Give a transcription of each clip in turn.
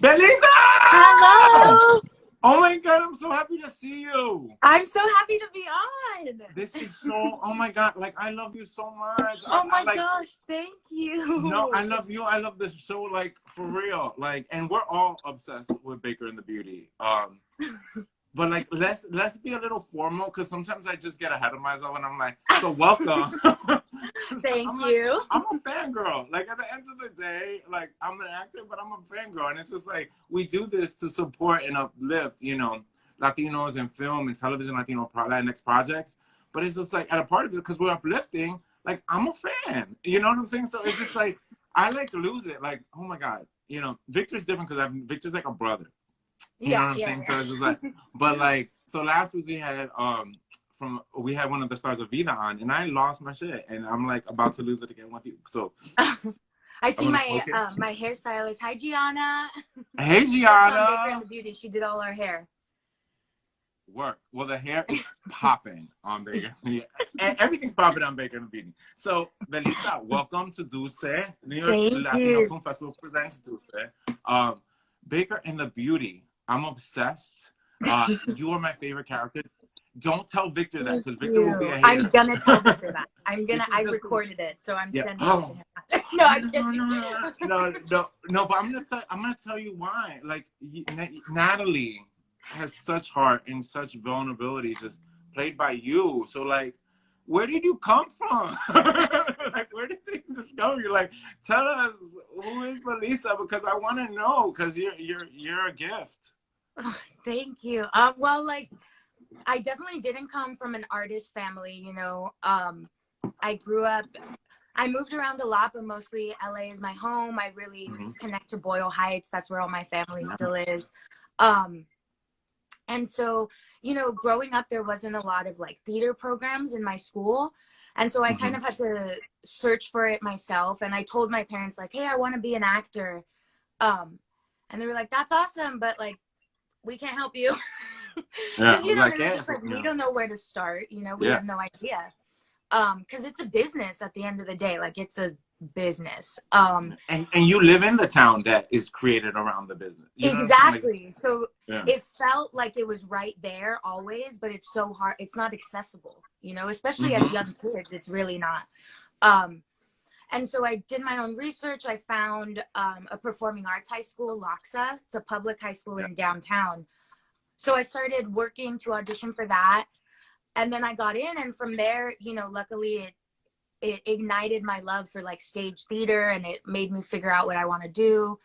Belissa! Hello. Oh my God, I'm so happy to see you. I'm so happy to be on. This is so, oh my God, like I love you so much. Oh my like, gosh, thank you. no, I love you. I love this show, like for real. Like, and we're all obsessed with Baker and the Beauty. But like, let's be a little formal because sometimes I just get ahead of myself and I'm like, so welcome. Thank you. I'm a fangirl. Like at the end of the day, like I'm an actor, but I'm a fangirl, and it's just like we do this to support and uplift, Latinos in film and television, Latinx projects. But it's just like at a part of it because we're uplifting. Like I'm a fan. You know what I'm saying? So it's just like I like lose it. Like oh my God, Victor's different because Victor's like a brother. You know what I'm saying? So it's just like, but like, so last week we had one of the stars of Vida on, and I lost my shit, and I'm like about to lose it again with you. So I see my my hairstylist. Hi, Gianna. Hey, Gianna. Baker and the Beauty. She did all our hair. Work. Well, the hair is popping on Baker. Yeah. And everything's popping on Baker and the Beauty. So, Belissa, welcome to Dulce. New York Latino Film Festival presents Dulce. Baker and the Beauty. I'm obsessed. You are my favorite character. Don't tell Victor that because Victor will be a hater. I'm gonna tell Victor that. I recorded it, so I'm sending it to him. No, I'm kidding. No. But I'm gonna tell you why. Like Natalie has such heart and such vulnerability, just played by you. So like, where did you come from? Like, where did things just go? You're like, tell us who is Belissa because I want to know because you're a gift. Oh, thank you. Well, like, I definitely didn't come from an artist family. I grew up. I moved around a lot, but mostly LA is my home. I really connect to Boyle Heights. That's where all my family still is. And so, growing up, there wasn't a lot of like theater programs in my school. And so I kind of had to search for it myself. And I told my parents like, hey, I want to be an actor. And they were like, that's awesome. But like, we can't help you. Because, we don't know where to start. We have no idea. Because it's a business at the end of the day. Like it's a business. And you live in the town that is created around the business. Exactly. So it felt like it was right there always, but it's so hard. It's not accessible, especially as young kids. It's really not. And so I did my own research. I found a performing arts high school, LACSA. It's a public high school in downtown. So I started working to audition for that. And then I got in. And from there, luckily it ignited my love for like stage theater, and it made me figure out what I want to do.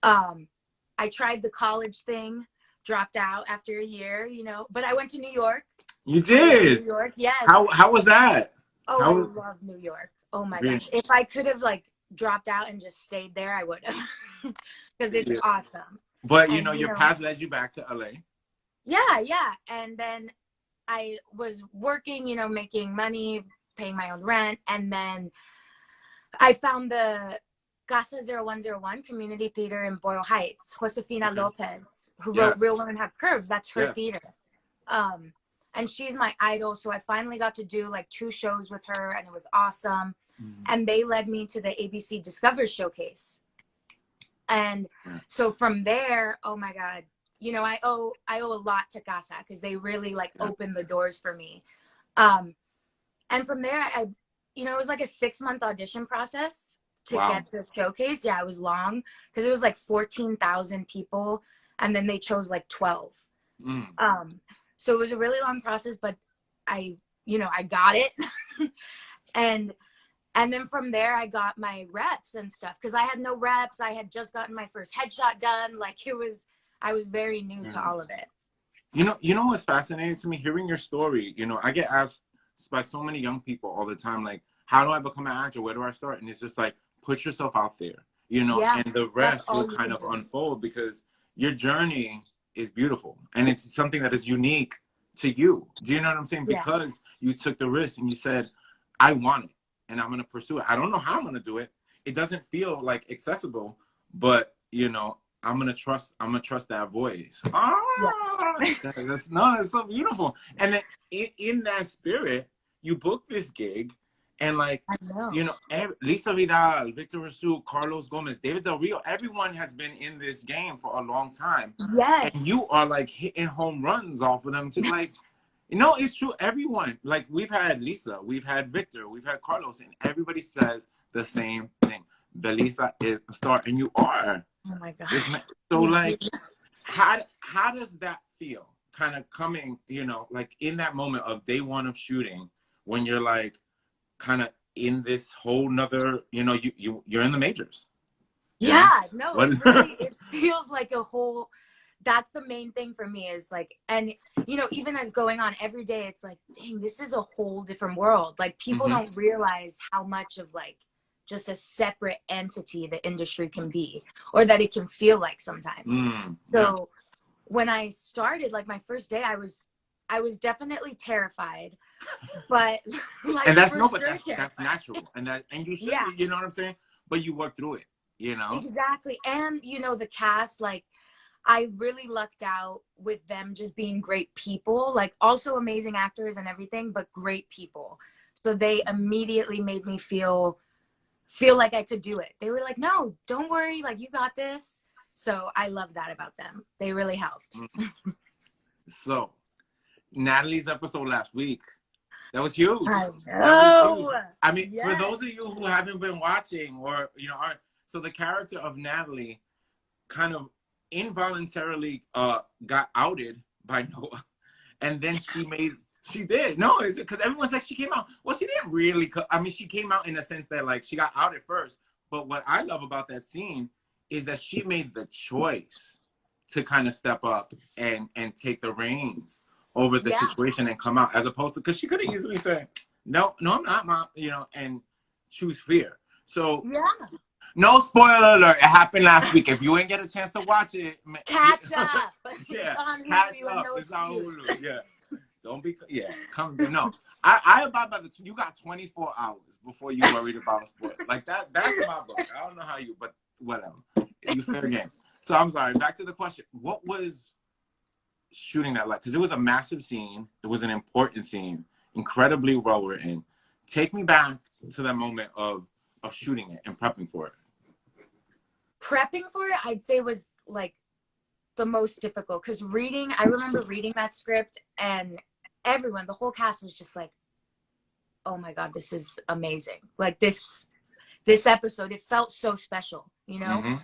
I tried the college thing, dropped out after a year, but I went to New York. You did? New York, yes. How was that? Oh, I love New York. Oh my gosh. If I could have like dropped out and just stayed there, I would have. Because it's awesome. But your path led you back to LA. Yeah. And then I was working, making money, paying my own rent. And then I found the Casa 0101 Community Theater in Boyle Heights. Josefina Lopez, who wrote Real Women Have Curves. That's her theater. And she's my idol. So I finally got to do like 2 shows with her, and it was awesome. And they led me to the ABC Discover Showcase. And so from there, oh my God, I owe a lot to Casa because they really like opened the doors for me. And from there, it was like a 6-month audition process to get the showcase. Yeah, it was long because it was like 14,000 people, and then they chose like 12. So it was a really long process, but I got it. And then from there, I got my reps and stuff because I had no reps. I had just gotten my first headshot done. Like I was very new to all of it. You know what's fascinating to me? Hearing your story, I get asked by so many young people all the time, like, how do I become an actor? Where do I start? And it's just like, put yourself out there, and the rest will kind of unfold because your journey is beautiful. And it's something that is unique to you. Do you know what I'm saying? Because you took the risk and you said, I want it and I'm going to pursue it. I don't know how I'm going to do it. It doesn't feel like accessible, but I'm going to trust that voice. That's so beautiful. And then in that spirit, you booked this gig And like, I know. you know, Lisa Vidal, Victor Rasul, Carlos Gomez, David Del Rio, everyone has been in this game for a long time. Yes. And you are like hitting home runs off of them too. Like, you know, it's true. Everyone, like we've had Lisa, we've had Victor, we've had Carlos, and everybody says the same thing. Belissa is a star, and you are. Oh my God. So like, how does that feel? Kind of coming, you know, like in that moment of day one of shooting, when you're like, kind of in this whole nother, you know, you're in the majors. Yeah, no, what it is really, it feels like a whole, that's the main thing for me is like, and you know, even as going on every day, it's like, dang, this is a whole different world. Like people don't realize how much of like just a separate entity the industry can be, or that it can feel like sometimes. So when I started, like my first day, I was definitely terrified, but like, and that's for no, but sure that's natural, and you should, yeah, you know what I'm saying? But you work through it, you know. exactly. And you know, the cast, like I really lucked out with them just being great people, like also amazing actors and everything, but great people. So they immediately made me feel like I could do it. They were like, no, don't worry, like you got this. So I love that about them. They really helped. So Natalie's episode last week, that was huge. I That was huge. know. I mean, Yes. for those of you who haven't been watching, or you know, aren't, so the character of Natalie kind of involuntarily got outed by Noah, and then she did. No, it's because everyone's like, she came out. Well, she didn't really. I mean, she came out in the sense that like she got outed first. But what I love about that scene is that she made the choice to kind of step up and take the reins over the situation and come out, as opposed to, because she could have easily said, no, I'm not, Mom, you know, and choose fear. So no spoiler alert, it happened last week. If you ain't get a chance to watch it, catch up. Yeah, it's on Hulu, catch up. no It's on excuse. Hulu. Yeah, don't be. Yeah, come. No, I about by the. You got 24 hours before you worried about a spoiler. Like that. That's my book. I don't know how you, but whatever. You fair game. So I'm sorry. Back to the question. What was shooting that like? Because it was a massive scene. It was an important scene. Incredibly well written. Take me back to that moment of shooting it and prepping for it. Prepping for it, I'd say, was like the most difficult, because I remember reading that script, and everyone, the whole cast was just like, oh my God, this is amazing. Like this episode, it felt so special, you know?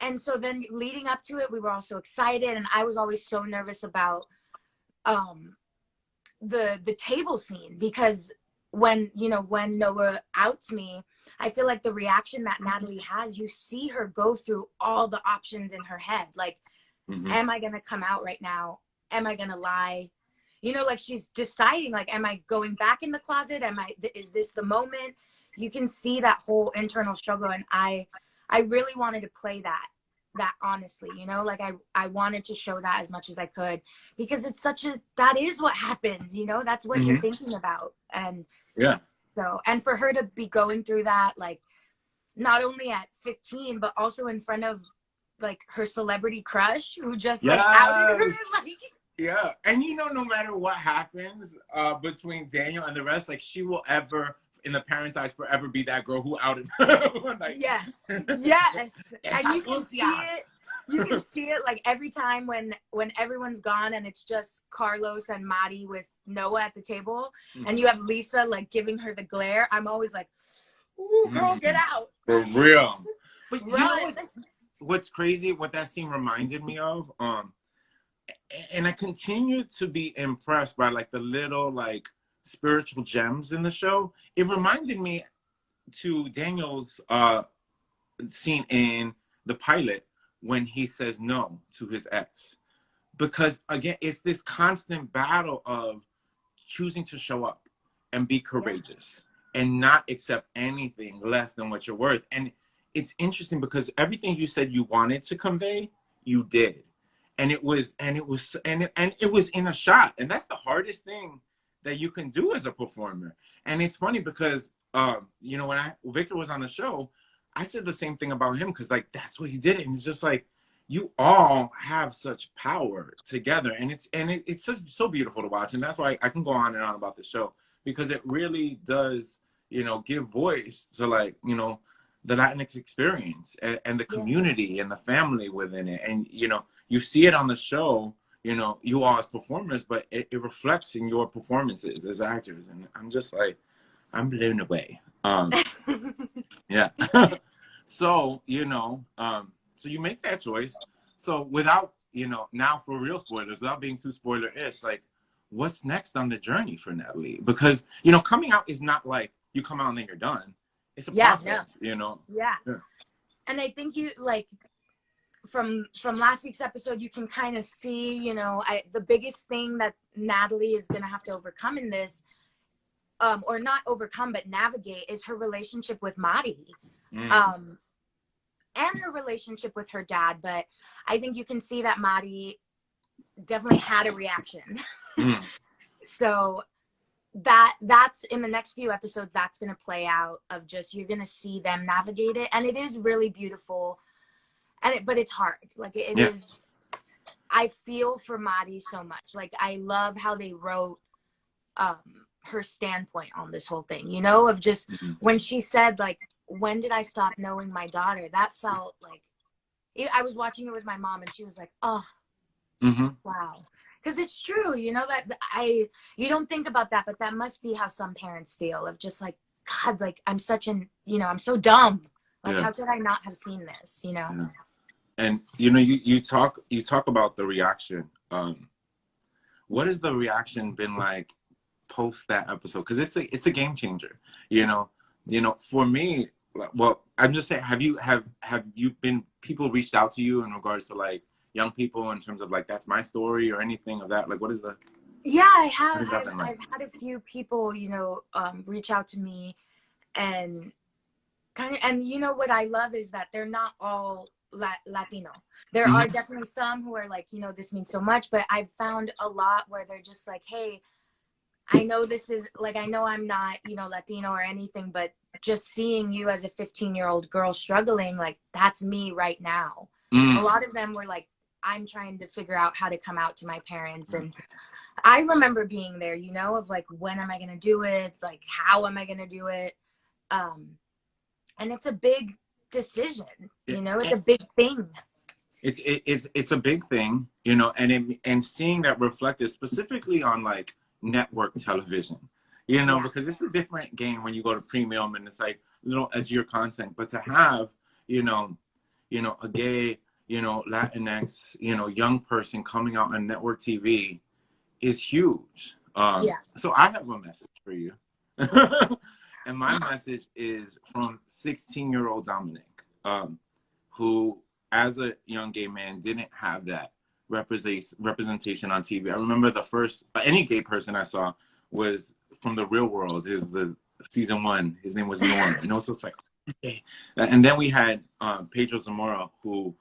And so then leading up to it, we were all so excited, and I was always so nervous about the table scene, because when Noah outs me, I feel like the reaction that Natalie has, you see her go through all the options in her head. Like, am I going to come out right now? Am I going to lie? You know, like she's deciding, like, am I going back in the closet? Is this the moment? You can see that whole internal struggle. And I really wanted to play that honestly, you know, like I wanted to show that as much as I could, because it's that is what happens, you know, that's what you're thinking about. And so, and for her to be going through that, like not only at 15, but also in front of like her celebrity crush who just like outed her, like and you know, no matter what happens between Daniel and the rest, like she will ever, in the parents' eyes, forever be that girl who outed her. Like, yes. And you can see it like every time when everyone's gone and it's just Carlos and Madi with Noah at the table, and you have Lisa like giving her the glare. I'm always like, ooh, girl, get out. For real. But you know what's crazy, what that scene reminded me of, and I continue to be impressed by like the little like spiritual gems in the show. It reminded me to Daniel's scene in the pilot when he says no to his ex, because again, it's this constant battle of choosing to show up and be courageous and not accept anything less than what you're worth. And it's interesting because everything you said you wanted to convey, you did. And it was in a shot. And that's the hardest thing that you can do as a performer. And it's funny because you know, when Victor was on the show, I said the same thing about him, because like that's what he did. And it's just like, you all have such power together, and it's so beautiful to watch. And that's why I can go on and on about the show, because it really does, give voice to, like, the Latinx experience, and the Yeah. community and the family within it. And, you see it on the show, you all as performers, but it reflects in your performances as actors. And I'm just like, I'm blown away. Yeah. So, so you make that choice. So without, now for real spoilers, without being too spoiler-ish, like, what's next on the journey for Natalie? Because, coming out is not like you come out and then you're done. It's a process, Yeah. Yeah. And I think you, like, from last week's episode, you can kind of see, the biggest thing that Natalie is going to have to overcome in this, or not overcome, but navigate, is her relationship with Mari. And her relationship with her dad. But I think you can see that Mari definitely had a reaction. So that's in the next few episodes, that's going to play out, of just, you're going to see them navigate it. And it is really beautiful. But it's hard. Like, it is. I feel for Mari so much. Like, I love how they wrote her standpoint on this whole thing, of just when she said, like, when did I stop knowing my daughter? That felt like, I was watching it with my mom, and she was like, oh, wow. Because it's true, that you don't think about that, but that must be how some parents feel, of just like, God, like, I'm such an, I'm so dumb. Like, how could I not have seen this, Yeah. And, you talk about the reaction. What has the reaction been like post that episode? Because it's a game changer, for me. Well, I'm just saying, have you been, people reached out to you in regards to, like, young people, in terms of, like, that's my story or anything of that? Like, what is the? Yeah, I have. I've had a few people, reach out to me, and what I love is that they're not all Latino. There are definitely some who are like, this means so much, but I've found a lot where they're just like, hey, I know this is, like, I know I'm not, Latino or anything, but just seeing you as a 15-year-old girl struggling, like, that's me right now. A lot of them were like, I'm trying to figure out how to come out to my parents. And I remember being there, of like, when am I going to do it? Like, how am I going to do it? And it's a big decision, it's a big thing. It's a big thing, and seeing that reflected specifically on, like, network television, because it's a different game when you go to premium and it's like little edgier content. But to have, a gay, Latinx, young person coming out on network TV is huge. So I have a message for you. And my message is from 16-year-old Dominic, who, as a young gay man, didn't have that representation on TV. I remember the first any gay person I saw was from The Real World. Is the season 1. His name was Norm. So it's like, okay. And then we had Pedro Zamora, who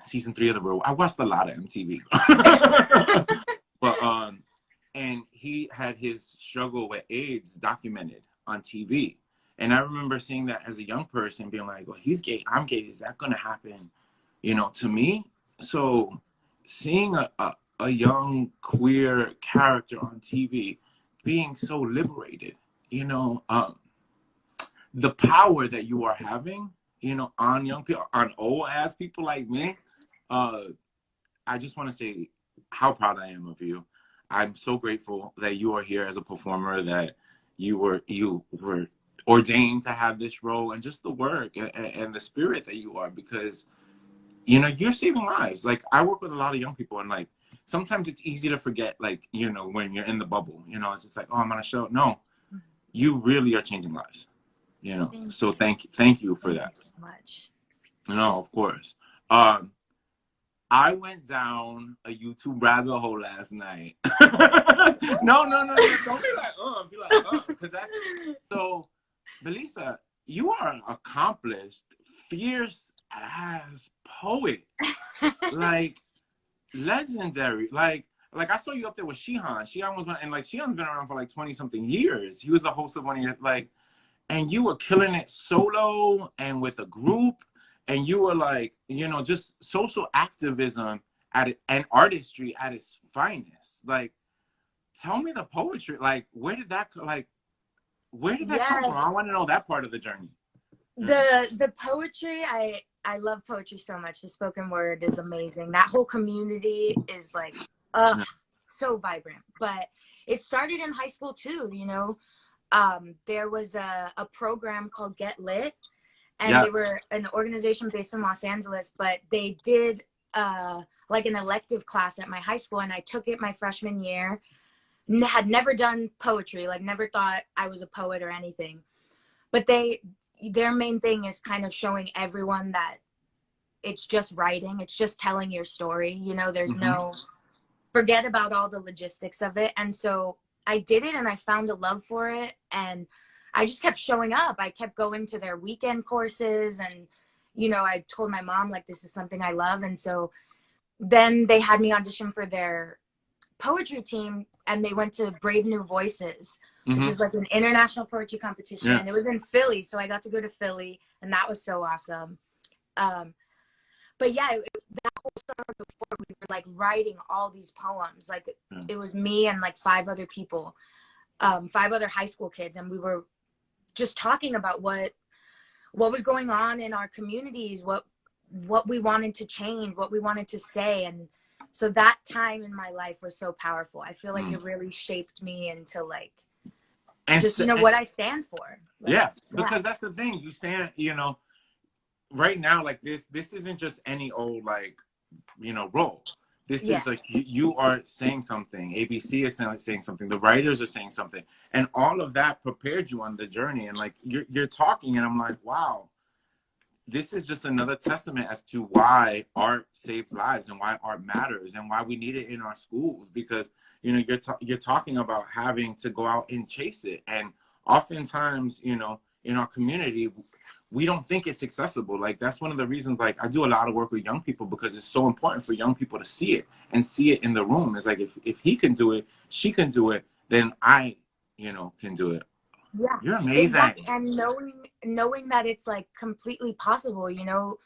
season 3 of The Real World. I watched a lot of MTV, but and he had his struggle with AIDS documented on TV. And I remember seeing that as a young person, being like, well, he's gay, I'm gay. Is that going to happen, to me? So seeing a young queer character on TV being so liberated, the power that you are having, on young people, on old ass people like me, I just want to say how proud I am of you. I'm so grateful that you are here as a performer, that you were ordained to have this role, and just the work and the spirit that you are, because, you're saving lives. Like, I work with a lot of young people, and, like, sometimes it's easy to forget, like, when you're in the bubble, it's just like, oh, I'm on a show. No, you really are changing lives, so thank you for that. So much. No, of course. I went down a YouTube rabbit hole last night. No. Don't be like, be like, because that's so. Belissa, you are an accomplished, fierce ass poet, like, legendary. Like I saw you up there with Shihan. Shihan was, and like, Shihan's been around for like 20 something years. He was the host of one of your, like, and you were killing it solo and with a group. And you were like, just social activism and artistry at its finest. Like, tell me the poetry. Like, where did that come Yeah, from? I want to know that part of the journey. the poetry, I love poetry so much. The spoken word is amazing. That whole community is like, Yeah. so vibrant. But it started in high school too, you know. There was a program called Get Lit, and Yeah. they were an organization based in Los Angeles, but they did like an elective class at my high school, and I took it my freshman year. Had never done poetry, like never thought I was a poet or anything. But their main thing is kind of showing everyone that it's just writing, it's just telling your story, you know. There's no, forget about all the logistics of it. And so I did it, and I found a love for it, and I just kept showing up. I kept going to their weekend courses, and you know, I told my mom, like, this is something I love. And so then they had me audition for their poetry team, and they went to Brave New Voices, which is like an international poetry competition. Yeah. And it was in Philly, so I got to go to Philly, and that was so awesome. But yeah, that whole summer before, we were like writing all these poems. Like it was me and like 5 other people, 5 other high school kids, and we were just talking about what was going on in our communities, what we wanted to change, what we wanted to say. And so that time in my life was so powerful. I feel like it really shaped me into like, and just, you know, what I stand for. Like, yeah, because that's the thing. You stand, you know, right now, like this isn't just any old, like, you know, role. This is like, you are saying something. ABC is saying something. The writers are saying something. And all of that prepared you on the journey. And like, you're talking, and I'm like, wow, this is just another testament as to why art saves lives and why art matters and why we need it in our schools. Because, you know, you're talking about having to go out and chase it. And oftentimes, you know, in our community, we don't think it's accessible. Like, that's one of the reasons, like, I do a lot of work with young people, because it's so important for young people to see it and see it in the room. It's like, if he can do it, she can do it, then I, you know, can do it. Yeah, you're amazing. Exactly. And knowing that it's like completely possible, you know,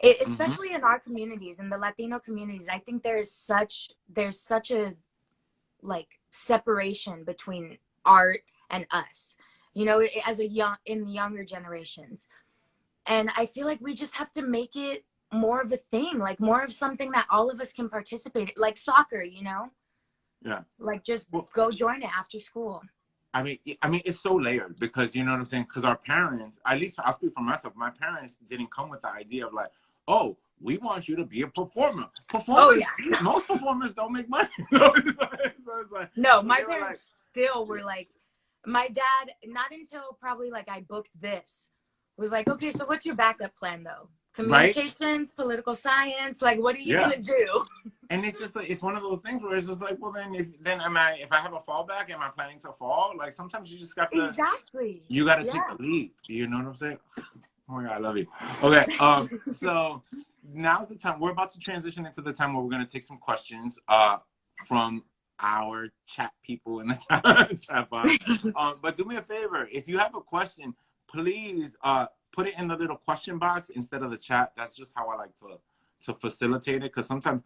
especially in our communities, in the Latino communities. I think there's such a like separation between art and us, you know, as in the younger generations. And I feel like we just have to make it more of a thing, like more of something that all of us can participate in, like soccer, you know. Yeah, like just go join it after school. I mean, it's so layered, because, you know what I'm saying? Because our parents, at least I'll speak for myself, my parents didn't come with the idea of like, oh, we want you to be a performer. Performers, most performers don't make money. So it's like, no, my parents still were like, my dad, not until probably like I booked this, was like, okay, so what's your backup plan though? Communications, political science, like what are you gonna do? And it's just like, it's one of those things where it's just like, well, then if I have a fallback, am I planning to fall? Like, sometimes you just got to you got to take the lead. You know what I'm saying? Oh my God, I love you. Okay, so now's the time. We're about to transition into the time where we're gonna take some questions from our chat people in the chat box. But do me a favor, if you have a question, please put it in the little question box instead of the chat. That's just how I like to facilitate it, because sometimes,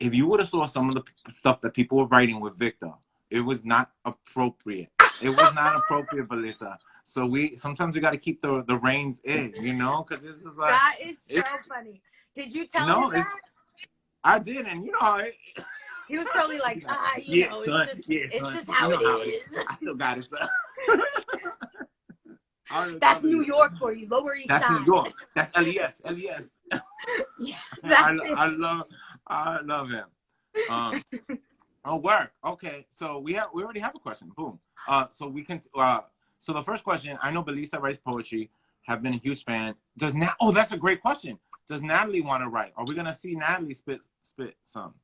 if you would have saw some of the stuff that people were writing with Victor, it was not appropriate. It was not appropriate, Belissa. So sometimes we got to keep the reins in, you know, because it's just like, that is so funny. Did you tell him that? I did, and you know how he was probably like, you know, son, it's just how it is. I still got it, son. That's New York for you, Lower East Side. That's New York. That's LES. Yeah, that's it. I love him. Oh, work. Okay, so we already have a question. Boom. So we can. So the first question, I know Belissa writes poetry. Have been a huge fan. Oh, that's a great question. Does Natalie want to write? Are we gonna see Natalie spit some?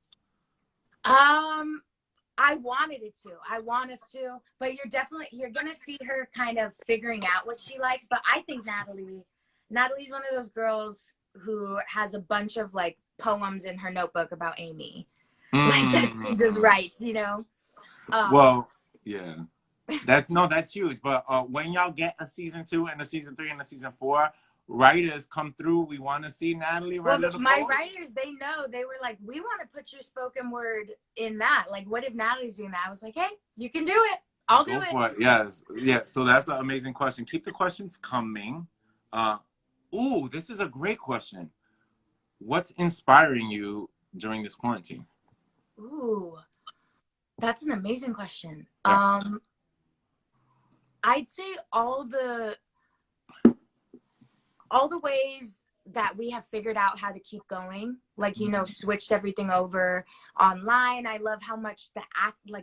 I wanted it to. I want us to, but you're gonna see her kind of figuring out what she likes. But I think Natalie's one of those girls who has a bunch of like poems in her notebook about Amy, like that she just writes, you know. Well, yeah, that's huge. But when y'all get a season 2 and a season 3 and a season 4, writers come through. We want to see Natalie write Well, little my poems. writers, they know. They were like, we want to put your spoken word in that. Like, what if Natalie's doing that? I was like, hey, you can do it. I'll do Go it. for it. Yes. Yeah. So that's an amazing question. Keep the questions coming. Ooh, this is a great question. What's inspiring you during this quarantine? Ooh, that's an amazing question. Yeah. I'd say all the ways that we have figured out how to keep going, like, you know, switched everything over online. I love how much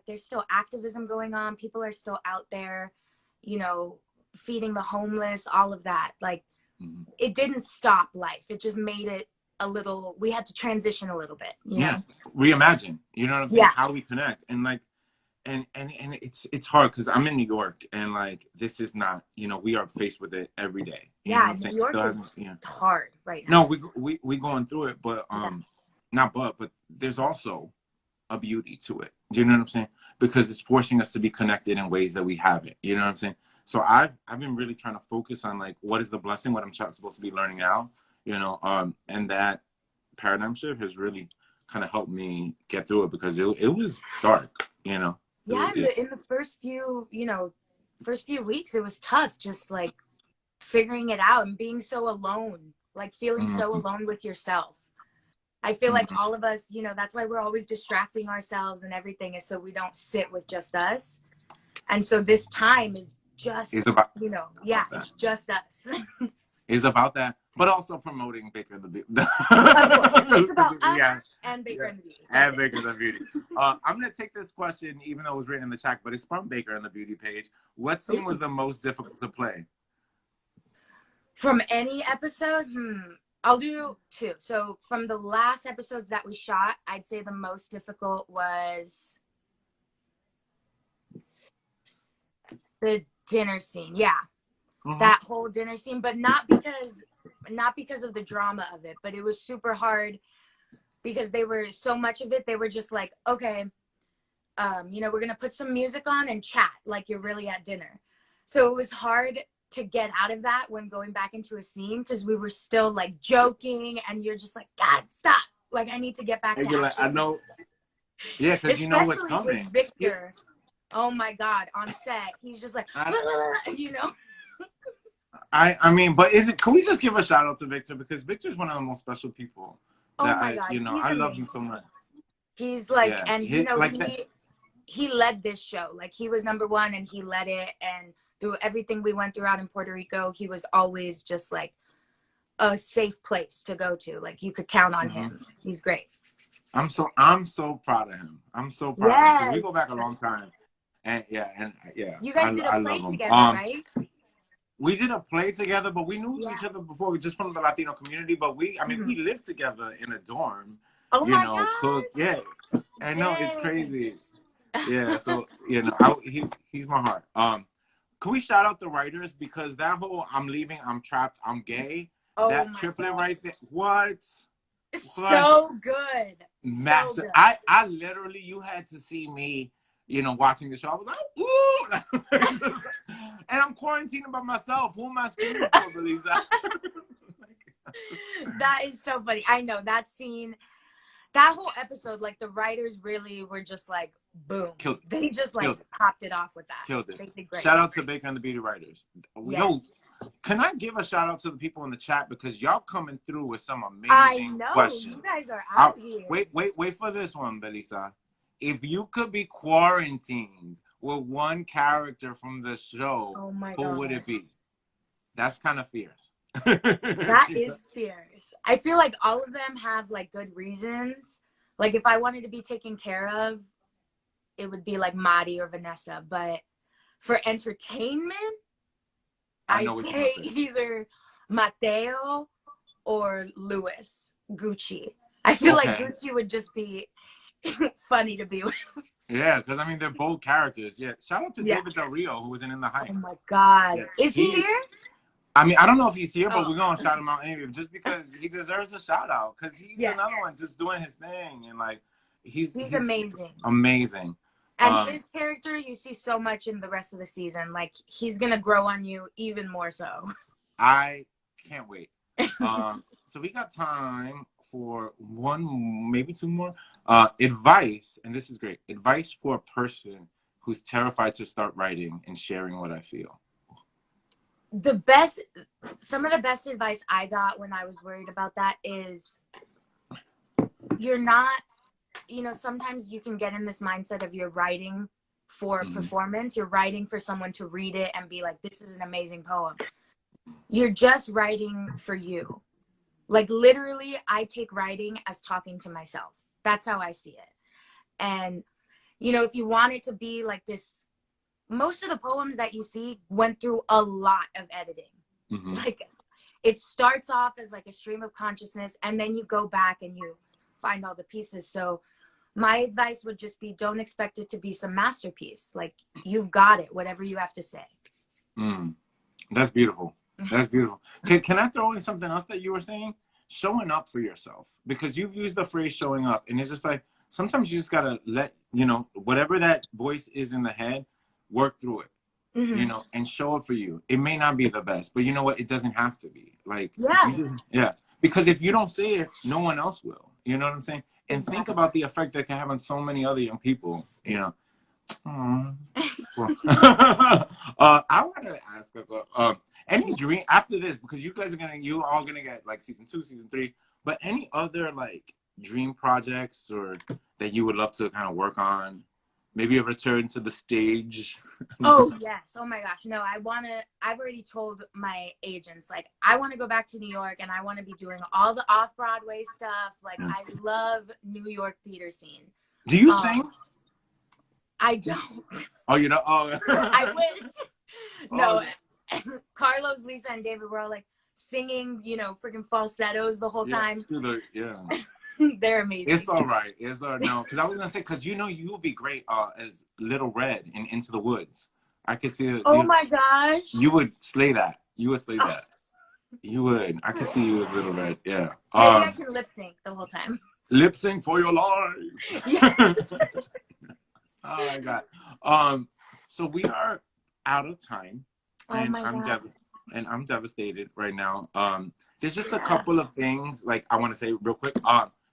there's still activism going on. People are still out there, you know, feeding the homeless, all of that. Like, it didn't stop life. It just made it we had to transition a little bit, you know? Reimagine, you know what I'm saying? Yeah. How we connect. And like, and it's hard because I'm in New York, and like, this is not, you know, we are faced with it every day. You know what I'm New saying? York is hard right now. No, we going through it, but but there's also a beauty to it. Do you know what I'm saying? Because it's forcing us to be connected in ways that we haven't. You know what I'm saying? So I've been really trying to focus on like, what is the blessing, what I'm supposed to be learning now, you know, and that paradigm shift has really kind of helped me get through it, because it was dark, you know. Yeah, in the first few weeks, it was tough, just like figuring it out and being so alone, like feeling so alone with yourself. I feel like all of us, you know, that's why we're always distracting ourselves and everything, is so we don't sit with just us. And so this time is just, about, you know, it's just us. It's about that, but also promoting Baker and the Beauty. It's about us and Baker and the Beauty. And Baker and the Beauty. I'm going to take this question, even though it was written in the chat, but it's from Baker and the Beauty page. What scene was the most difficult to play? From any episode? I'll do two. So from the last episodes that we shot, I'd say the most difficult was the dinner scene. Yeah. That whole dinner scene, but not because of the drama of it, but it was super hard because they were so much of it. They were just like, okay, you know, we're going to put some music on and chat like you're really at dinner. So it was hard to get out of that when going back into a scene, because we were still like joking and you're just like, God, stop. Like, I need to get back to you're like, I know. Yeah, because you know what's coming. Especially with Victor. Oh my God, on set, he's just like, you know. I mean, but can we just give a shout out to Victor, because Victor's one of the most special people. That oh my God, you know, I love him so much. He's like, and you know, like he led this show. Like, he was number one and he led it, and through everything we went through out in Puerto Rico, he was always just like a safe place to go to. Like, you could count on him. He's great. I'm so proud of him. I'm so proud of him, because we go back a long time. And you guys did a play together, right? We did a play together, but we knew each other before, just from the Latino community. But we lived together in a dorm. Oh my gosh. Cook. Yeah. I know, it's crazy. Yeah. So, you know, he's my heart. Can we shout out the writers, because that whole "I'm leaving, I'm trapped, I'm gay," that triplet right there. What? So good. Massive. So good. I literally, you had to see me, you know, watching the show. I was like, ooh. And I'm quarantining by myself. Who am I speaking for, Belissa? That is so funny. I know that scene, that whole episode, like, the writers really were just like, boom. They just like popped it off with that. Killed it. They did great. Shout out to Baker and the Beauty writers. Yes. Yo, can I give a shout out to the people in the chat, because y'all coming through with some amazing questions. You guys are out here. Wait for this one, Belissa. If you could be quarantined with one character from the show, who would it be? That's kind of fierce. That is fierce. I feel like all of them have like good reasons. Like, if I wanted to be taken care of, it would be like Madi or Vanessa. But for entertainment, I'd say either Mateo or Luis Gucci. I feel like Gucci would just be funny to be with. Yeah, because I mean, they're both characters. Yeah, shout out to David Del Rio, who was in The Heights. Oh my God, is he here? I mean, I don't know if he's here, but we're gonna shout him out anyway, just because he deserves a shout out. Because he's another one just doing his thing, and like he's amazing. Amazing. And his character, you see so much in the rest of the season. Like, he's gonna grow on you even more so. I can't wait. So we got time for one, maybe two more. Advice, and this is great. Advice for a person who's terrified to start writing and sharing what I feel. Some of the best advice I got when I was worried about that is you're not, sometimes you can get in this mindset of you're writing for performance. You're writing for someone to read it and be like, this is an amazing poem. You're just writing for you. Like literally, I take writing as talking to myself. That's how I see it. And, if you want it to be like this, most of the poems that you see went through a lot of editing. Like it starts off as like a stream of consciousness, and then you go back and you find all the pieces. So my advice would just be, don't expect it to be some masterpiece. Like you've got it, whatever you have to say. That's beautiful. That's beautiful. Can I throw in something else that you were saying? Showing up for yourself, because you've used the phrase showing up, and it's just like, sometimes you just gotta let, whatever that voice is in the head, work through it, and show up for you. It may not be the best, but you know what? It doesn't have to be. Like, because if you don't say it, no one else will. You know what I'm saying? And think about the effect that can have on so many other young people, I want to ask, any dream after this, because you guys are you all gonna get like season 2, season 3, but any other like dream projects or that you would love to kind of work on? Maybe a return to the stage. Oh yes. Oh my gosh. No, I've already told my agents, like, I want to go back to New York and I want to be doing all the off-Broadway stuff. Like, I love New York theater scene. Do you sing? I don't. Oh, you know? Oh. I wish. No. Carlos, Lisa, and David were all like singing, freaking falsettos the whole time. They're amazing. It's all right. It's no, because I was gonna say, because you will be great as Little Red in Into the Woods. I could see it. Oh my gosh. You would slay that. You would slay that. You would. I could see you as Little Red. Yeah. Maybe I can lip sync the whole time. Lip sync for your life. Yes. Oh my God. So we are out of time. And I'm devastated right now. There's just a couple of things like I want to say real quick.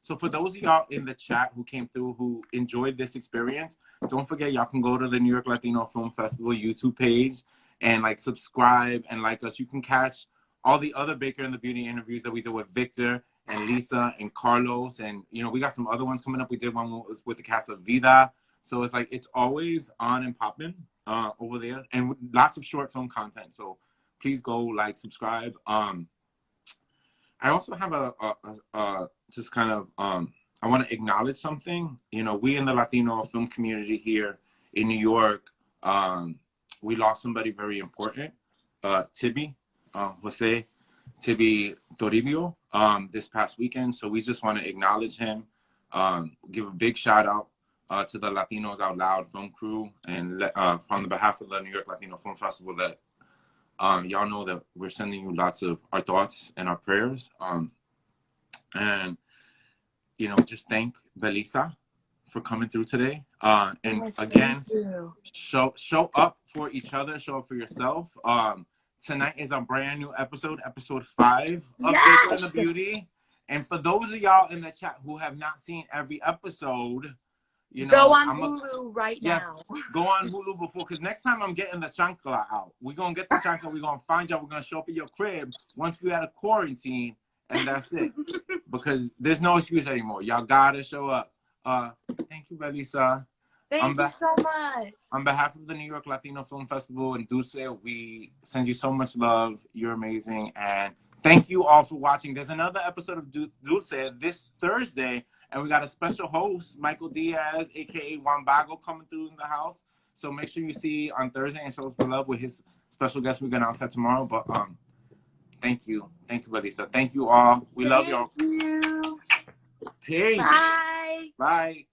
So for those of y'all in the chat who came through, who enjoyed this experience, don't forget y'all can go to the New York Latino Film Festival YouTube page and like subscribe and like us. You can catch all the other Baker and the Beauty interviews that we did with Victor and Lisa and Carlos, and we got some other ones coming up. We did one with the cast of Vida. So it's like it's always on and popping over there, and lots of short film content. So please go like, subscribe. I also have a just kind of I want to acknowledge something. We in the Latino film community here in New York, we lost somebody very important, Tibby, Jose Tibby Toribio, this past weekend. So we just want to acknowledge him, give a big shout out to the Latinos Out Loud film crew, and from the behalf of the New York Latino Film Festival, that y'all know that we're sending you lots of our thoughts and our prayers. And just thank Belissa for coming through today. And yes, again, show up for each other, show up for yourself. Tonight is a brand new episode 5 of Baker and the Beauty. And for those of y'all in the chat who have not seen every episode, go on Hulu right now. Go on Hulu because next time I'm getting the chancla out. We're going to get the chancla. We're going to find y'all. We're going to show up at your crib once we out of quarantine, and that's it. Because there's no excuse anymore. Y'all got to show up. Thank you, Belissa. Thank you so much. On behalf of the New York Latino Film Festival and Dulce, we send you so much love. You're amazing. And thank you all for watching. There's another episode of Dulce this Thursday. And we got a special host, Michael Diaz, a.k.a. Wambago, coming through in the house. So make sure you see on Thursday and show us for love with his special guest we're going to announce that tomorrow. But thank you. Thank you, Belissa. Thank you all. We love y'all. Thank you. Peace. Bye. Bye.